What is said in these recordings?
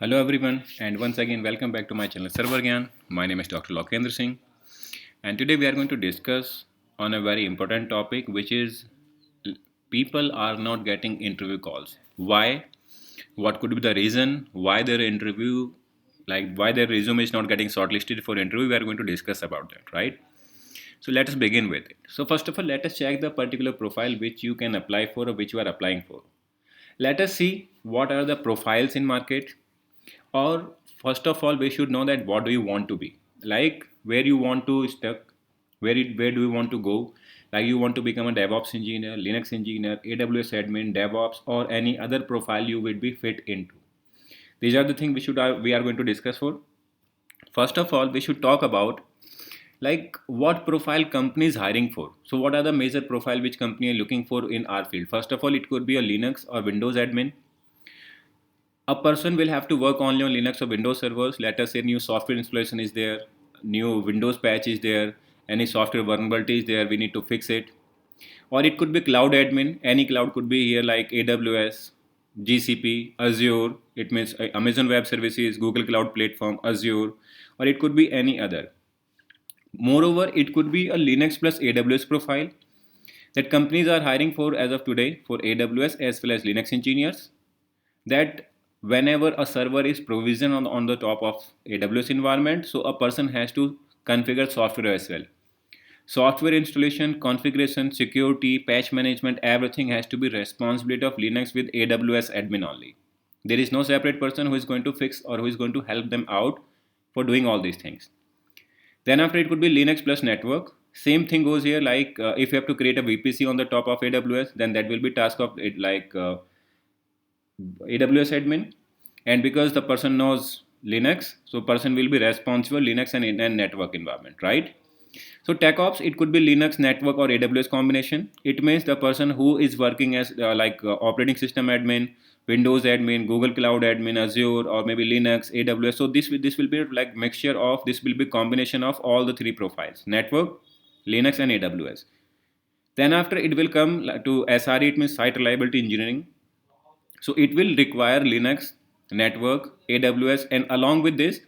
Hello everyone, and once again welcome back to my channel Server Gyan. My name is Dr. Lokendra Singh, and today we are going to discuss on a very important topic, which is people are not getting interview calls. Why? What could be the reason? Why their interview, like why their resume is not getting shortlisted for interview? We are going to discuss about that, right? So let us begin with it. So first of all, let us check the particular profile which you can apply for or which you are applying for. Let us see what are the profiles in market, or first of all we should know that what do you want to be, like where you want to stuck, where do you want to go, like you want to become a DevOps engineer, Linux engineer, AWS admin, DevOps, or any other profile you would be fit into. These are the things we are going to discuss for. First of all, we should talk about like what profile company is hiring for. So what are the major profile which company are looking for in our field? First of all, it could be a Linux or Windows admin. A person will have to work only on Linux or Windows servers. Let us say new software installation is there, new Windows patch is there, any software vulnerability is there, we need to fix it. Or it could be cloud admin. Any cloud could be here like AWS, GCP, Azure. It means Amazon Web Services, Google Cloud Platform, Azure, or it could be any other. Moreover, it could be a Linux plus AWS profile that companies are hiring for as of today for AWS as well as Linux engineers, that whenever a server is provisioned on the top of AWS environment, so a person has to configure software as well. Software installation, configuration, security, patch management, everything has to be responsibility of Linux with AWS admin only. There is no separate person who is going to fix or who is going to help them out for doing all these things. Then after, it could be Linux plus network. Same thing goes here, like if you have to create a VPC on the top of AWS, then that will be task of it, like AWS admin. And because the person knows Linux, so person will be responsible Linux and network environment, right? So tech ops, it could be Linux, network, or AWS combination. It means the person who is working as operating system admin, Windows admin, Google Cloud admin, Azure, or maybe Linux, AWS. So this will be like mixture of, this will be combination of all the three profiles: network, Linux, and AWS. Then after, it will come to SRE. It means site reliability engineering. So it will require Linux, network, AWS, and along with this,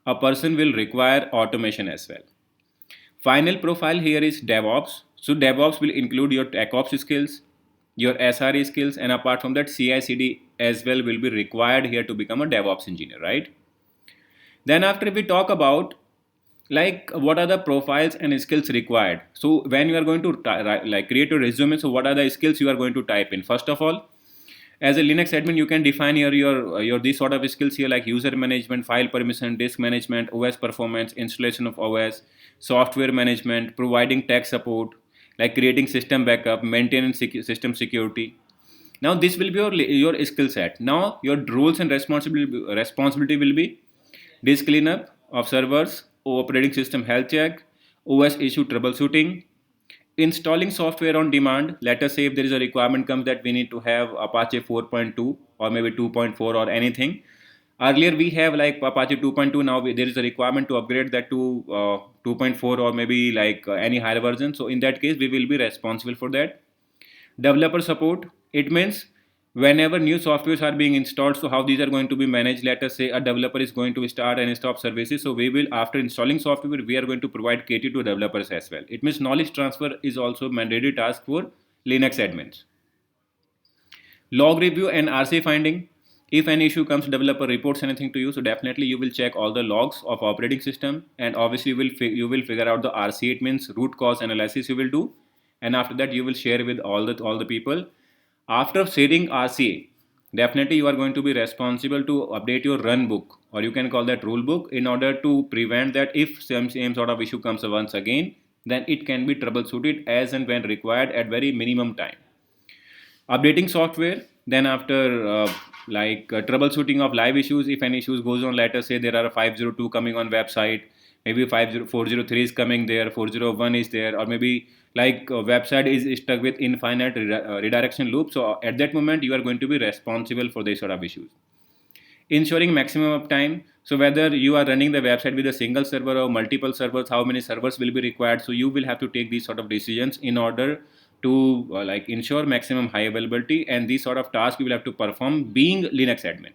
a person will require automation as well. Final profile here is DevOps. So DevOps will include your TechOps skills, your SRE skills, and apart from that, CI/CD as well will be required here to become a DevOps engineer, right? Then after, we talk about like what are the profiles and skills required. So when you are going to like create a resume, so what are the skills you are going to type in? First of all, as a Linux admin, you can define your these sort of skills here, like user management, file permission, disk management, OS performance, installation of OS, software management, providing tech support, like creating system backup, maintaining system security. Now this will be your skill set. Now your roles and responsibility will be disk cleanup of servers, operating system health check, OS issue troubleshooting, installing software on demand. Let us say if there is a requirement comes that we need to have Apache 4.2 or maybe 2.4 or anything. Earlier we have like Apache 2.2. Now there is a requirement to upgrade that to 2.4 or maybe like any higher version. So in that case, we will be responsible for that. Developer support, it means whenever new softwares are being installed, so how these are going to be managed. Let us say a developer is going to start and stop services, so we will, after installing software, we are going to provide KT to developers as well. It means knowledge transfer is also mandatory task for Linux admins. Log review and RC finding. If any issue comes, developer reports anything to you, so definitely you will check all the logs of operating system, and obviously you will figure out the RC. It means root cause analysis you will do, and after that you will share with all the people. After sharing RCA, definitely you are going to be responsible to update your run book, or you can call that rule book, in order to prevent that if same sort of issue comes once again, then it can be troubleshooted as and when required at very minimum time. Updating software, then after troubleshooting of live issues. If any issues goes on, let us say there are 502 coming on website, maybe 403 is coming there, 401 is there, or maybe like website is stuck with infinite redirection loop. So at that moment you are going to be responsible for these sort of issues. Ensuring maximum uptime, so whether you are running the website with a single server or multiple servers, how many servers will be required, so you will have to take these sort of decisions in order to like ensure maximum high availability, and these sort of tasks you will have to perform being Linux admin.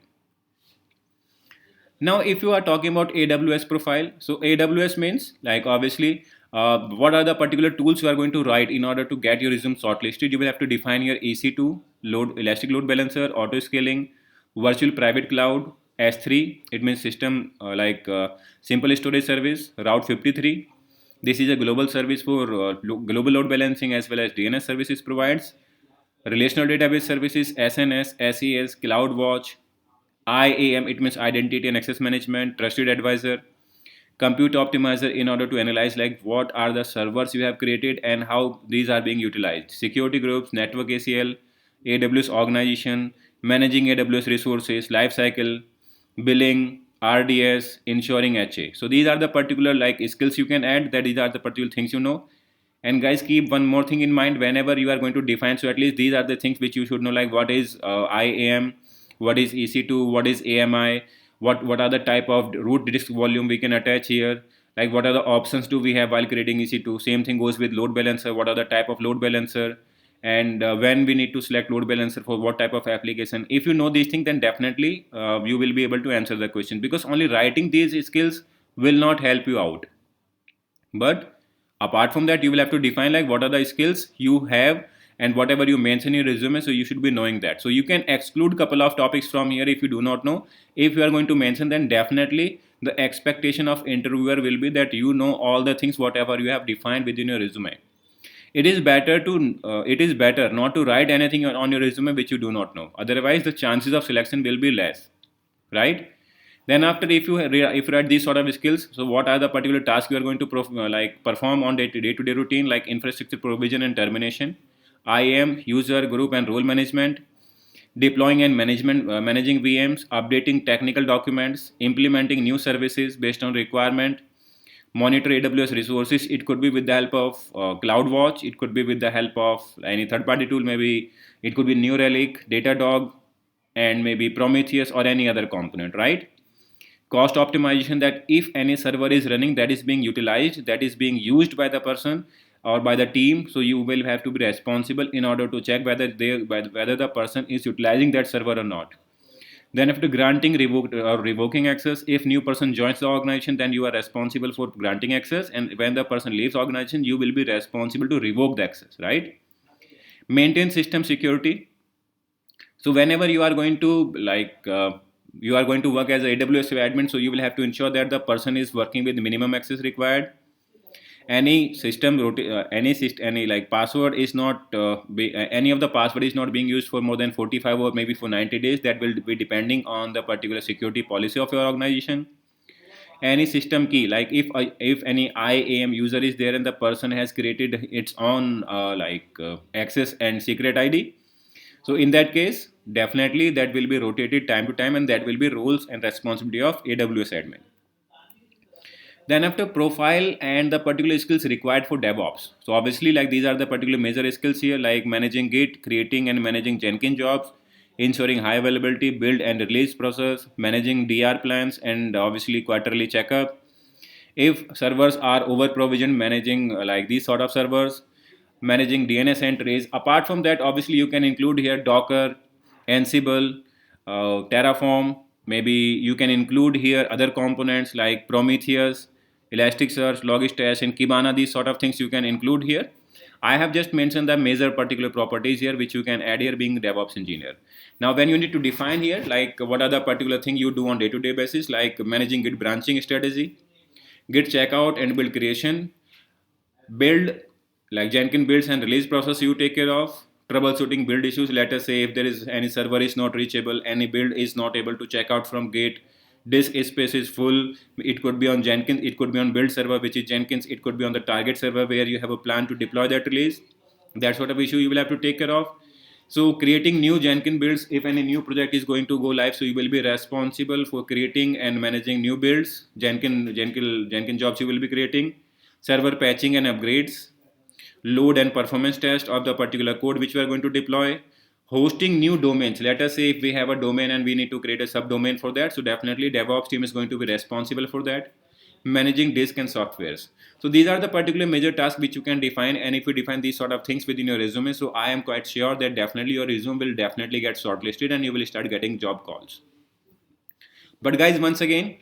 Now, if you are talking about AWS profile, so AWS means like obviously what are the particular tools you are going to write in order to get your resume shortlisted. You will have to define your EC2, load, elastic load balancer, auto scaling, virtual private cloud, S3. It means system simple storage service, Route 53. This is a global service for global load balancing as well as DNS services provides. Relational database services, SNS, SES, CloudWatch, IAM, it means identity and access management, trusted advisor, compute optimizer in order to analyze like what are the servers you have created and how these are being utilized, security groups, network ACL, AWS organization, managing AWS resources, lifecycle, billing, RDS, ensuring HA. So these are the particular like skills you can add, that these are the particular things you know. And guys, keep one more thing in mind whenever you are going to define. So at least these are the things which you should know, like what is IAM, what is EC2, what is AMI, what are the type of root disk volume we can attach here, like what are the options do we have while creating EC2. Same thing goes with load balancer, what are the type of load balancer, and when we need to select load balancer for what type of application. If you know these things, then definitely you will be able to answer the question, because only writing these skills will not help you out. But apart from that, you will have to define like what are the skills you have and whatever you mention in your resume, so you should be knowing that. So you can exclude couple of topics from here if you do not know. If you are going to mention, then definitely the expectation of interviewer will be that you know all the things whatever you have defined within your resume. It is better not to write anything on your resume which you do not know, otherwise the chances of selection will be less, right? Then after, if you write these sort of skills, so what are the particular tasks you are going to perform on day-to-day routine, like infrastructure provision and termination, IAM, user group and role management, deploying and managing VMs, updating technical documents, implementing new services based on requirement, monitor AWS resources. It could be with the help of CloudWatch, it could be with the help of any third-party tool, maybe it could be New Relic, Datadog, and maybe Prometheus or any other component, right? Cost optimization, that if any server is running that is being utilized, that is being used by the person or by the team, so you will have to be responsible in order to check whether the person is utilizing that server or not. Then after granting revoking access, if new person joins the organization, then you are responsible for granting access, and when the person leaves the organization, you will be responsible to revoke the access, right? Maintain system security. So whenever you are going to you are going to work as a AWS admin, so you will have to ensure that the person is working with minimum access required. Any any like password is not any of the password is not being used for more than 45 or maybe for 90 days. That will be depending on the particular security policy of your organization. Any system key, like if any IAM user is there and the person has created its own access and secret ID, so in that case, definitely that will be rotated time to time, and that will be roles and responsibility of AWS admin. Then after profile and the particular skills required for DevOps. So obviously like these are the particular major skills here, like managing Git, creating and managing Jenkins jobs, ensuring high availability, build and release process, managing DR plans, and obviously quarterly checkup. If servers are over provisioned, managing like these sort of servers, managing DNS entries. Apart from that, obviously you can include here Docker, Ansible, Terraform. Maybe you can include here other components like Prometheus, Elasticsearch, Logstash, and Kibana. These sort of things you can include here. I have just mentioned the major particular properties here which you can add here being DevOps engineer. Now when you need to define here like what are the particular thing you do on day-to-day basis, like managing Git branching strategy, Git checkout and build creation, build like Jenkins builds and release process you take care of, troubleshooting build issues. Let us say if there is any server is not reachable, any build is not able to check out from Git, disk space is full, it could be on Jenkins, it could be on build server which is Jenkins, it could be on the target server where you have a plan to deploy that release. That sort of issue you will have to take care of. So creating new Jenkins builds, if any new project is going to go live, so you will be responsible for creating and managing new builds, Jenkins jobs you will be creating, server patching and upgrades, load and performance test of the particular code which we are going to deploy, hosting new domains. Let us say if we have a domain and we need to create a subdomain for that, so definitely DevOps team is going to be responsible for that. managing disk and softwares. So these are the particular major tasks which you can define, and if you define these sort of things within your resume, so I am quite sure that definitely your resume will definitely get shortlisted and you will start getting job calls. But guys, once again,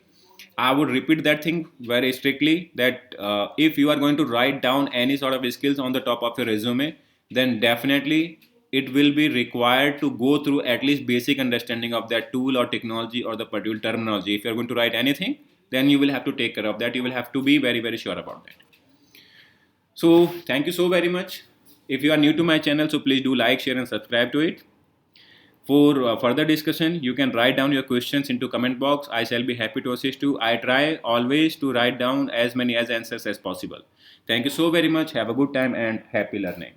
I would repeat that thing very strictly that if you are going to write down any sort of skills on the top of your resume, then definitely it will be required to go through at least basic understanding of that tool or technology or the particular terminology. If you are going to write anything, then you will have to take care of that. You will have to be very, very sure about that. So thank you so very much. If you are new to my channel, so please do like, share and subscribe to it. For further discussion, you can write down your questions into comment box. I shall be happy to assist you. I try always to write down as many as answers as possible. Thank you so very much. Have a good time and happy learning.